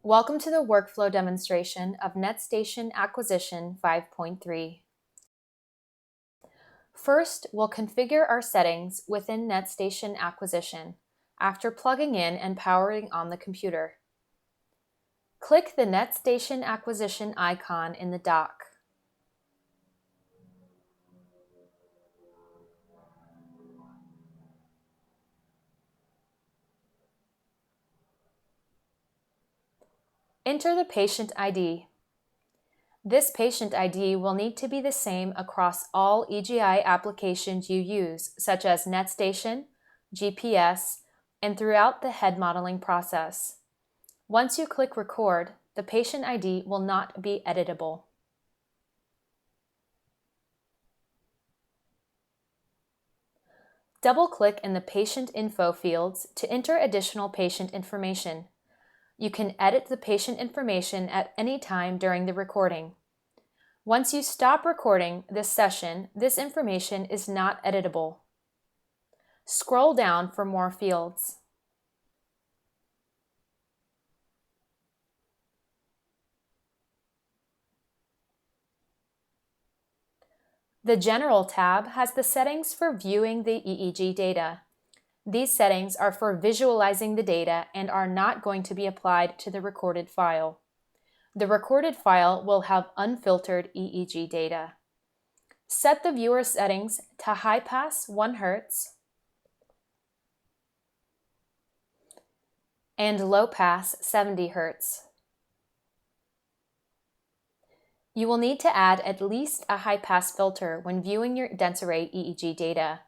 Welcome to the workflow demonstration of NetStation Acquisition 5.3. First, we'll configure our settings within NetStation Acquisition after plugging in and powering on the computer. Click the NetStation Acquisition icon in the dock. Enter the patient ID. This patient ID will need to be the same across all EGI applications you use, such as NetStation, GPS, and throughout the head modeling process. Once you click Record, the patient ID will not be editable. Double-click in the Patient Info fields to enter additional patient information. You can edit the patient information at any time during the recording. Once you stop recording this session, this information is not editable. Scroll down for more fields. The General tab has the settings for viewing the EEG data. These settings are for visualizing the data and are not going to be applied to the recorded file. The recorded file will have unfiltered EEG data. Set the viewer settings to high pass 1 Hz and low pass 70 Hz. You will need to add at least a high-pass filter when viewing your dense-array EEG data.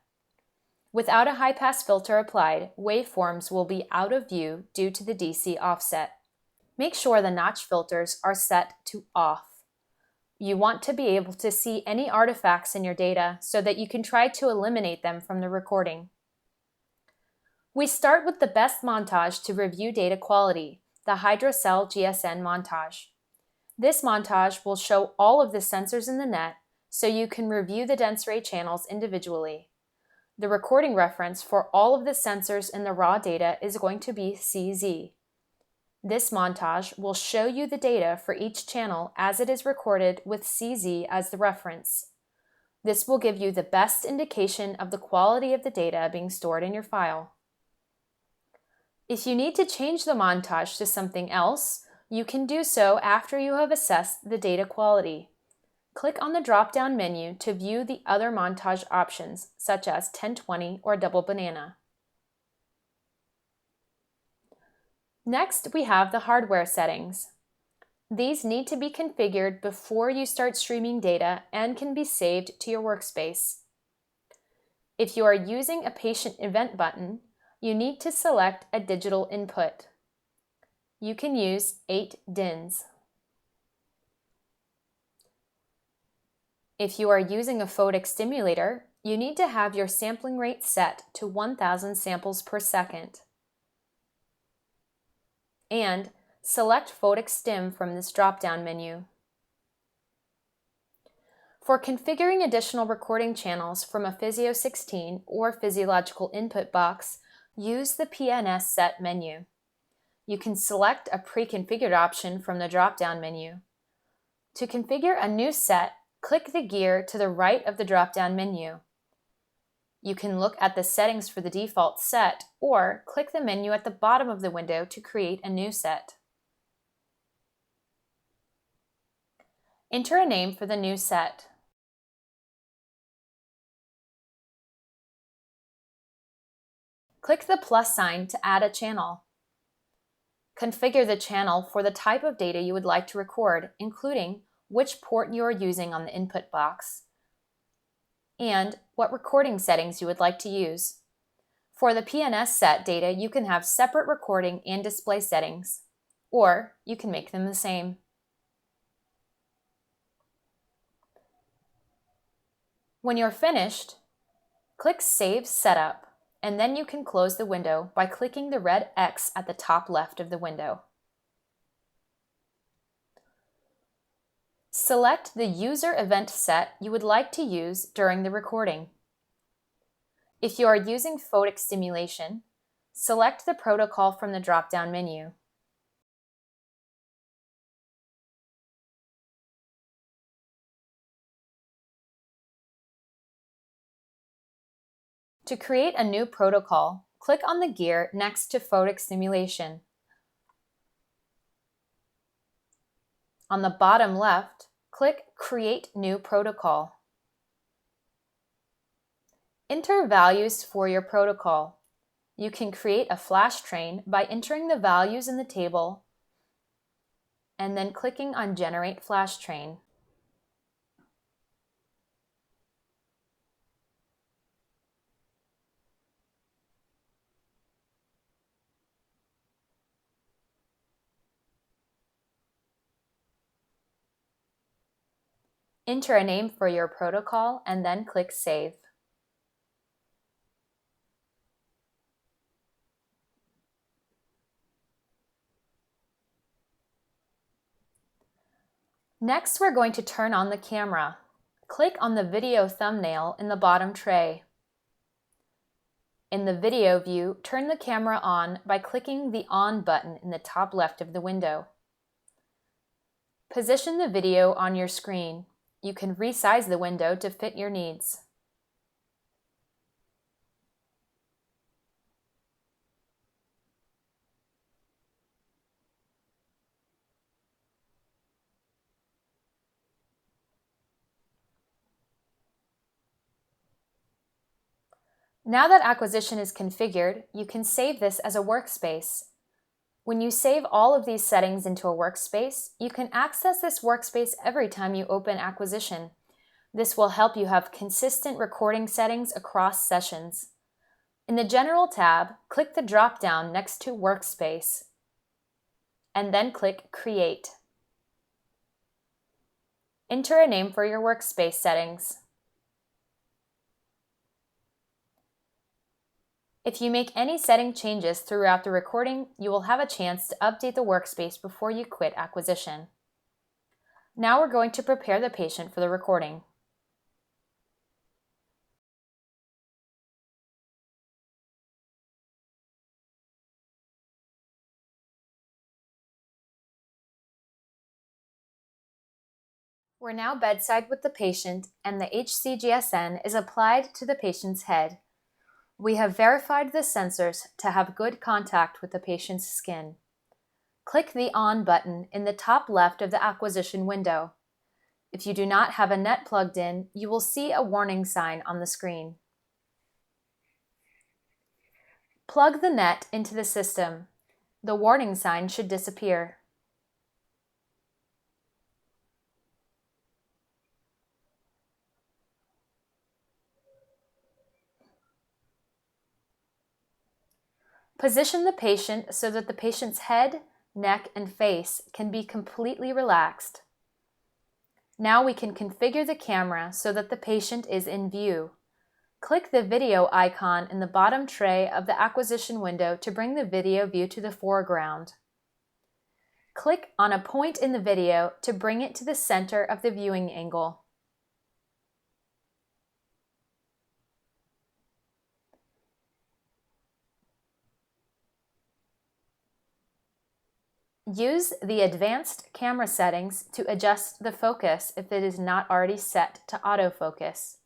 Without a high-pass filter applied, waveforms will be out of view due to the DC offset. Make sure the notch filters are set to off. You want to be able to see any artifacts in your data so that you can try to eliminate them from the recording. We start with the best montage to review data quality, the Hydrocell GSN montage. This montage will show all of the sensors in the net so you can review the dense array channels individually. The recording reference for all of the sensors in the raw data is going to be CZ. This montage will show you the data for each channel as it is recorded with CZ as the reference. This will give you the best indication of the quality of the data being stored in your file. If you need to change the montage to something else, you can do so after you have assessed the data quality. Click on the drop-down menu to view the other montage options, such as 1020 or double banana. Next, we have the hardware settings. These need to be configured before you start streaming data and can be saved to your workspace. If you are using a patient event button, you need to select a digital input. You can use 8 DINs. If you are using a photic stimulator, you need to have your sampling rate set to 1,000 samples per second. And select Photic Stim from this drop-down menu. For configuring additional recording channels from a Physio 16 or physiological input box, use the PNS Set menu. You can select a pre-configured option from the drop-down menu. To configure a new set, click the gear to the right of the drop-down menu. You can look at the settings for the default set or click the menu at the bottom of the window to create a new set. Enter a name for the new set. Click the plus sign to add a channel. Configure the channel for the type of data you would like to record, including which port you are using on the input box, and what recording settings you would like to use. For the PNS set data, you can have separate recording and display settings, or you can make them the same. When you're finished, click Save Setup, and then you can close the window by clicking the red X at the top left of the window. Select the user event set you would like to use during the recording. If you are using photic stimulation, select the protocol from the drop-down menu. To create a new protocol, click on the gear next to photic stimulation. On the bottom left, click Create New Protocol. Enter values for your protocol. You can create a flash train by entering the values in the table and then clicking on Generate Flash Train. Enter a name for your protocol and then click Save. Next, we're going to turn on the camera. Click on the video thumbnail in the bottom tray. In the video view, turn the camera on by clicking the On button in the top left of the window. Position the video on your screen. You can resize the window to fit your needs. Now that acquisition is configured, you can save this as a workspace. When you save all of these settings into a workspace, you can access this workspace every time you open acquisition. This will help you have consistent recording settings across sessions. In the General tab, click the drop-down next to Workspace, and then click Create. Enter a name for your workspace settings. If you make any setting changes throughout the recording, you will have a chance to update the workspace before you quit acquisition. Now we're going to prepare the patient for the recording. We're now bedside with the patient, and the HCGSN is applied to the patient's head. We have verified the sensors to have good contact with the patient's skin. Click the On button in the top left of the acquisition window. If you do not have a net plugged in, you will see a warning sign on the screen. Plug the net into the system. The warning sign should disappear. Position the patient so that the patient's head, neck, and face can be completely relaxed. Now we can configure the camera so that the patient is in view. Click the video icon in the bottom tray of the acquisition window to bring the video view to the foreground. Click on a point in the video to bring it to the center of the viewing angle. Use the advanced camera settings to adjust the focus if it is not already set to autofocus.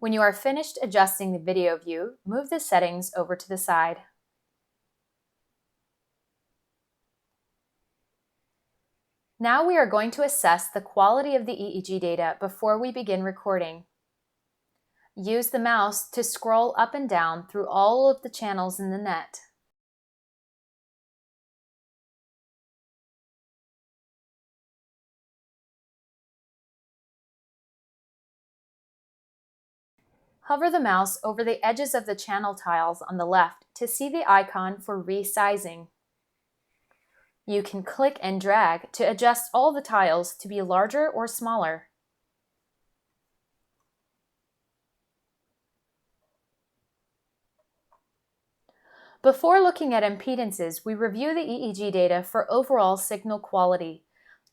When you are finished adjusting the video view, move the settings over to the side. Now we are going to assess the quality of the EEG data before we begin recording. Use the mouse to scroll up and down through all of the channels in the net. Hover the mouse over the edges of the channel tiles on the left to see the icon for resizing. You can click and drag to adjust all the tiles to be larger or smaller. Before looking at impedances, we review the EEG data for overall signal quality.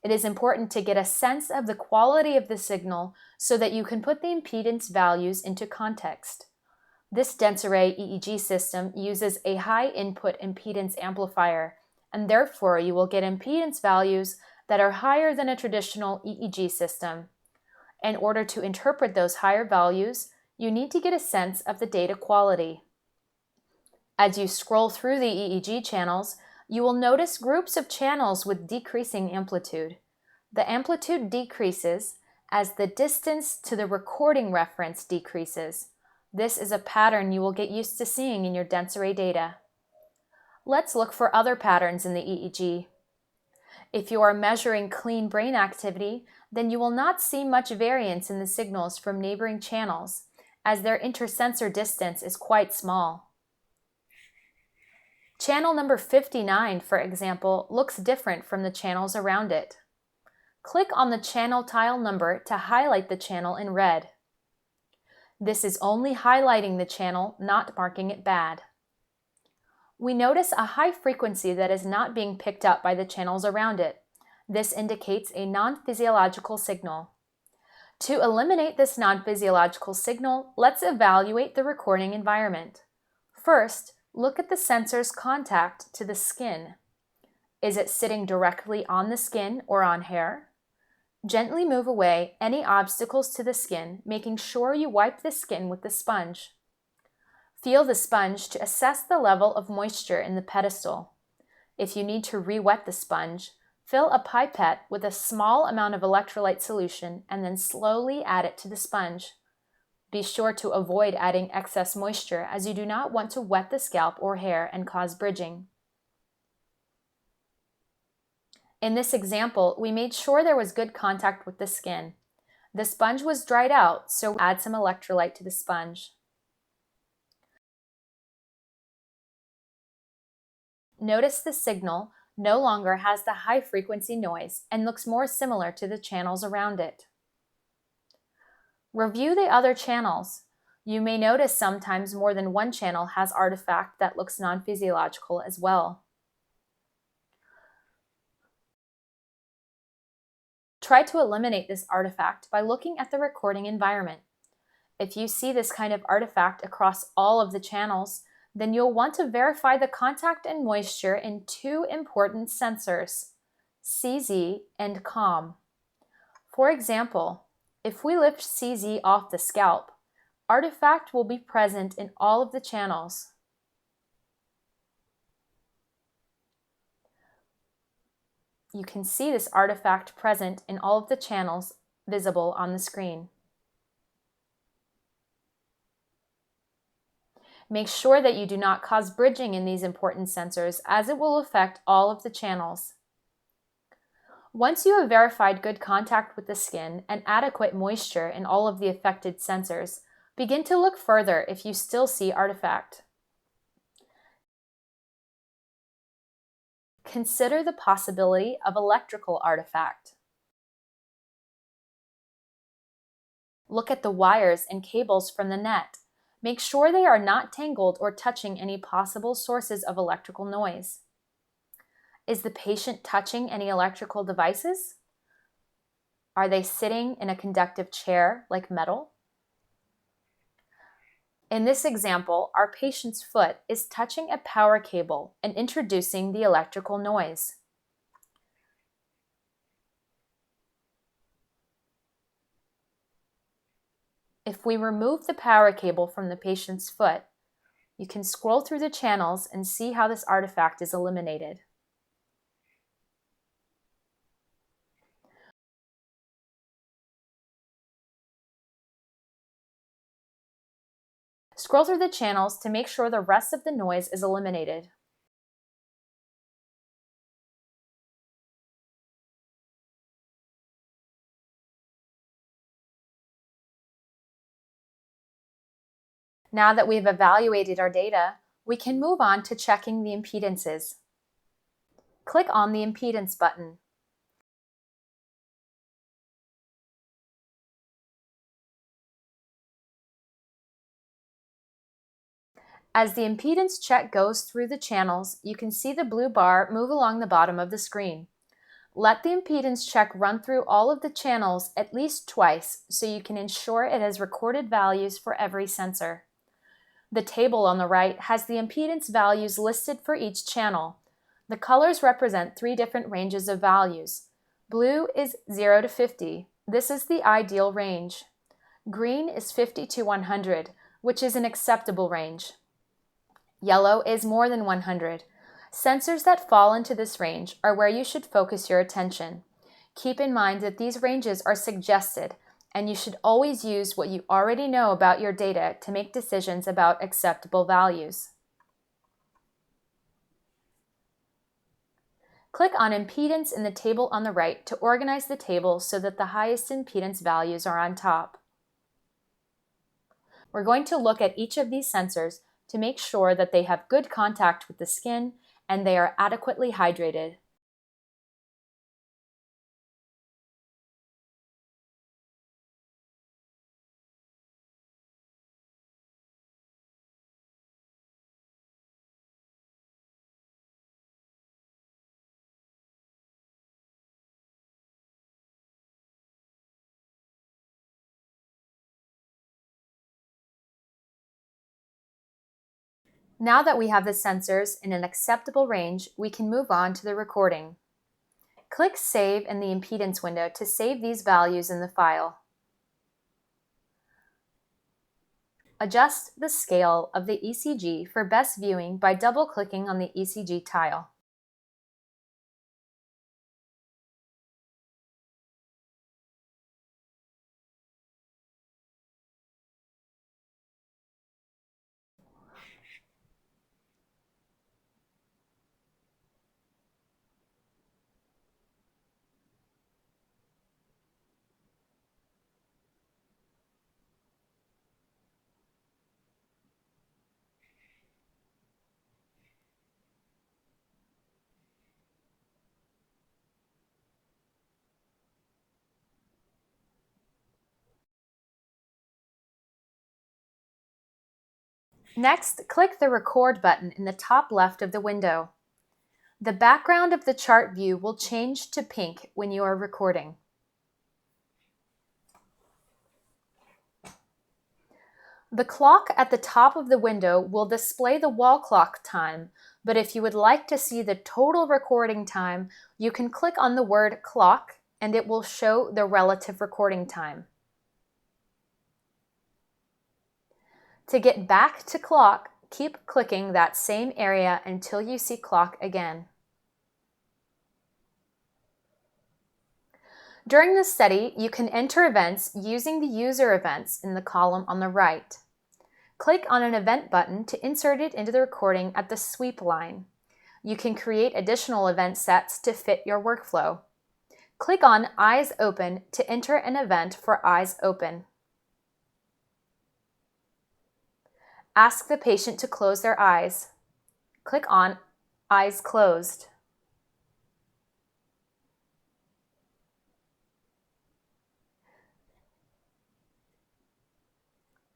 It is important to get a sense of the quality of the signal so that you can put the impedance values into context. This dense array EEG system uses a high input impedance amplifier, and therefore you will get impedance values that are higher than a traditional EEG system. In order to interpret those higher values, you need to get a sense of the data quality. As you scroll through the EEG channels, you will notice groups of channels with decreasing amplitude. The amplitude decreases as the distance to the recording reference decreases. This is a pattern you will get used to seeing in your DenseArray data. Let's look for other patterns in the EEG. If you are measuring clean brain activity, then you will not see much variance in the signals from neighboring channels, as their intersensor distance is quite small. Channel number 59, for example, looks different from the channels around it. Click on the channel tile number to highlight the channel in red. This is only highlighting the channel, not marking it bad. We notice a high frequency that is not being picked up by the channels around it. This indicates a non-physiological signal. To eliminate this non-physiological signal, let's evaluate the recording environment. First, look at the sensor's contact to the skin. Is it sitting directly on the skin or on hair? Gently move away any obstacles to the skin, making sure you wipe the skin with the sponge. Feel the sponge to assess the level of moisture in the pedestal. If you need to re-wet the sponge, fill a pipette with a small amount of electrolyte solution and then slowly add it to the sponge. Be sure to avoid adding excess moisture, as you do not want to wet the scalp or hair and cause bridging. In this example, we made sure there was good contact with the skin. The sponge was dried out, so add some electrolyte to the sponge. Notice the signal no longer has the high frequency noise and looks more similar to the channels around it. Review the other channels. You may notice sometimes more than one channel has artifact that looks non-physiological as well. Try to eliminate this artifact by looking at the recording environment. If you see this kind of artifact across all of the channels, then you'll want to verify the contact and moisture in two important sensors, CZ and COM. For example, if we lift CZ off the scalp, artifact will be present in all of the channels. You can see this artifact present in all of the channels visible on the screen. Make sure that you do not cause bridging in these important sensors, as it will affect all of the channels. Once you have verified good contact with the skin and adequate moisture in all of the affected sensors, begin to look further if you still see artifact. Consider the possibility of electrical artifact. Look at the wires and cables from the net. Make sure they are not tangled or touching any possible sources of electrical noise. Is the patient touching any electrical devices? Are they sitting in a conductive chair like metal? In this example, our patient's foot is touching a power cable and introducing the electrical noise. If we remove the power cable from the patient's foot, you can scroll through the channels and see how this artifact is eliminated. Scroll through the channels to make sure the rest of the noise is eliminated. Now that we've evaluated our data, we can move on to checking the impedances. Click on the impedance button. As the impedance check goes through the channels, you can see the blue bar move along the bottom of the screen. Let the impedance check run through all of the channels at least twice so you can ensure it has recorded values for every sensor. The table on the right has the impedance values listed for each channel. The colors represent 3 different ranges of values. Blue is 0 to 50. This is the ideal range. Green is 50 to 100, which is an acceptable range. Yellow is more than 100. Sensors that fall into this range are where you should focus your attention. Keep in mind that these ranges are suggested, and you should always use what you already know about your data to make decisions about acceptable values. Click on Impedance in the table on the right to organize the table so that the highest impedance values are on top. We're going to look at each of these sensors to make sure that they have good contact with the skin and they are adequately hydrated. Now that we have the sensors in an acceptable range, we can move on to the recording. Click Save in the impedance window to save these values in the file. Adjust the scale of the ECG for best viewing by double-clicking on the ECG tile. Next, click the Record button in the top left of the window. The background of the chart view will change to pink when you are recording. The clock at the top of the window will display the wall clock time, but if you would like to see the total recording time, you can click on the word clock and it will show the relative recording time. To get back to clock, keep clicking that same area until you see clock again. During this study, you can enter events using the user events in the column on the right. Click on an event button to insert it into the recording at the sweep line. You can create additional event sets to fit your workflow. Click on Eyes Open to enter an event for eyes open. Ask the patient to close their eyes. Click on Eyes Closed.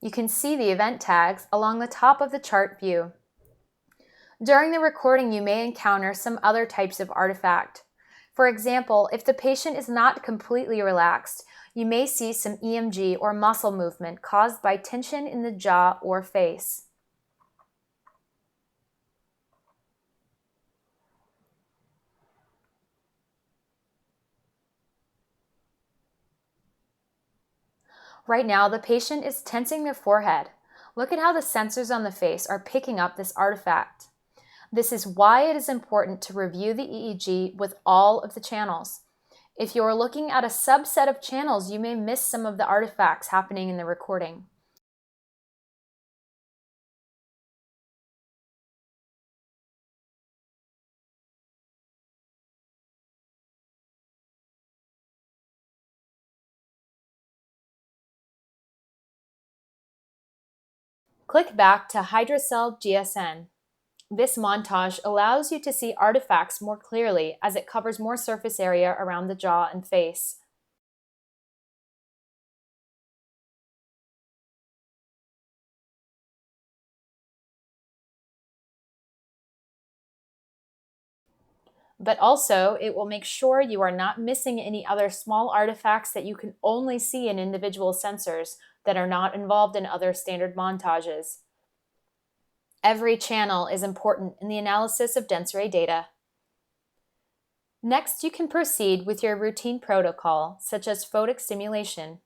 You can see the event tags along the top of the chart view. During the recording, you may encounter some other types of artifact. For example, if the patient is not completely relaxed, you may see some EMG or muscle movement caused by tension in the jaw or face. Right now, the patient is tensing their forehead. Look at how the sensors on the face are picking up this artifact. This is why it is important to review the EEG with all of the channels. If you are looking at a subset of channels, you may miss some of the artifacts happening in the recording. Click back to Hydrocell GSN. This montage allows you to see artifacts more clearly as it covers more surface area around the jaw and face. But also, it will make sure you are not missing any other small artifacts that you can only see in individual sensors that are not involved in other standard montages. Every channel is important in the analysis of dense array data. Next, you can proceed with your routine protocol, such as photic stimulation.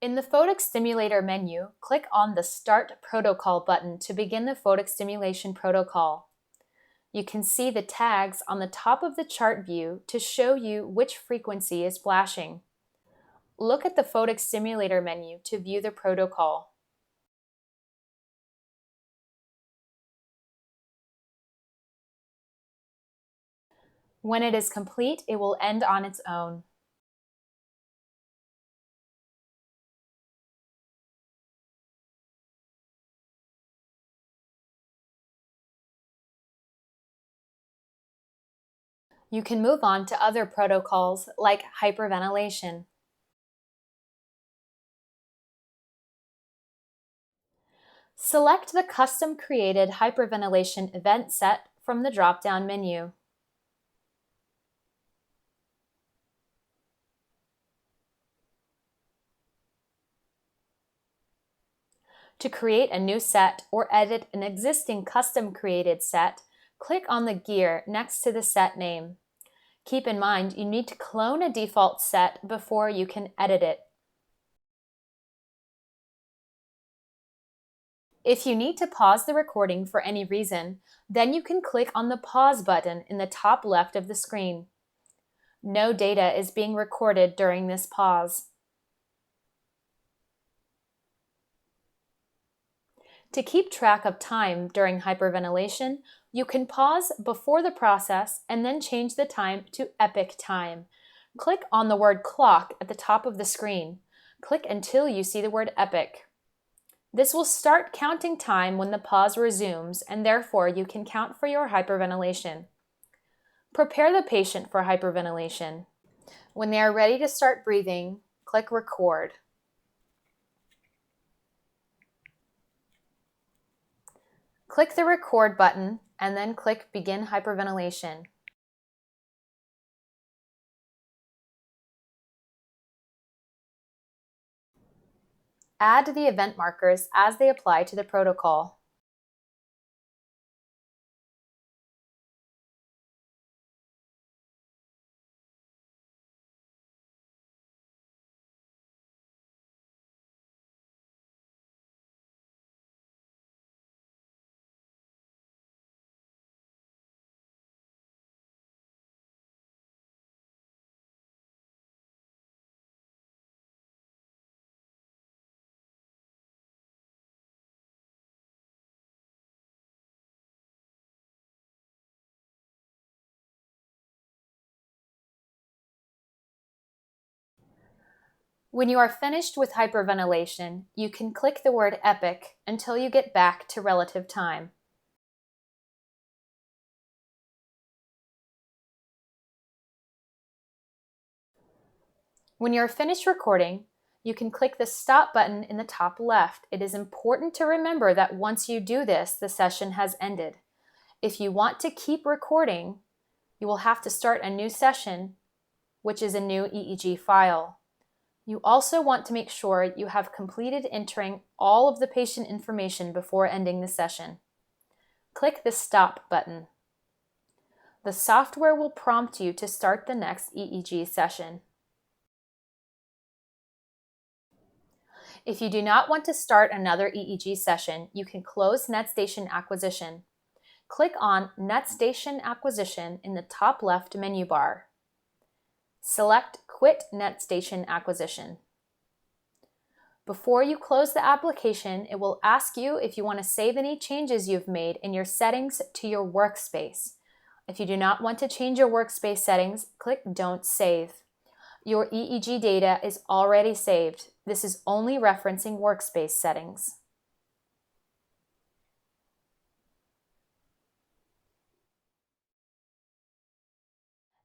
In the photic stimulator menu, click on the Start Protocol button to begin the photic stimulation protocol. You can see the tags on the top of the chart view to show you which frequency is flashing. Look at the photic stimulator menu to view the protocol. When it is complete, it will end on its own. You can move on to other protocols like hyperventilation. Select the custom-created hyperventilation event set from the drop-down menu. To create a new set or edit an existing custom-created set, click on the gear next to the set name. Keep in mind, you need to clone a default set before you can edit it. If you need to pause the recording for any reason, then you can click on the pause button in the top left of the screen. No data is being recorded during this pause. To keep track of time during hyperventilation, you can pause before the process and then change the time to epic time. Click on the word clock at the top of the screen. Click until you see the word epic. This will start counting time when the pause resumes, and therefore you can count for your hyperventilation. Prepare the patient for hyperventilation. When they are ready to start breathing, click Record. Click the Record button and then click Begin Hyperventilation. Add the event markers as they apply to the protocol. When you are finished with hyperventilation, you can click the word Epic until you get back to relative time. When you are finished recording, you can click the Stop button in the top left. It is important to remember that once you do this, the session has ended. If you want to keep recording, you will have to start a new session, which is a new EEG file. You also want to make sure you have completed entering all of the patient information before ending the session. Click the Stop button. The software will prompt you to start the next EEG session. If you do not want to start another EEG session, you can close NetStation Acquisition. Click on NetStation Acquisition in the top left menu bar. Select Quit NetStation Acquisition. Before you close the application, it will ask you if you want to save any changes you've made in your settings to your workspace. If you do not want to change your workspace settings, click Don't Save. Your EEG data is already saved. This is only referencing workspace settings.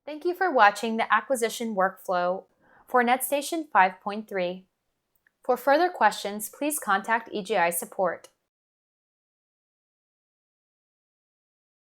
Thank you for watching the acquisition workflow for NetStation 5.3. For further questions, please contact EGI support.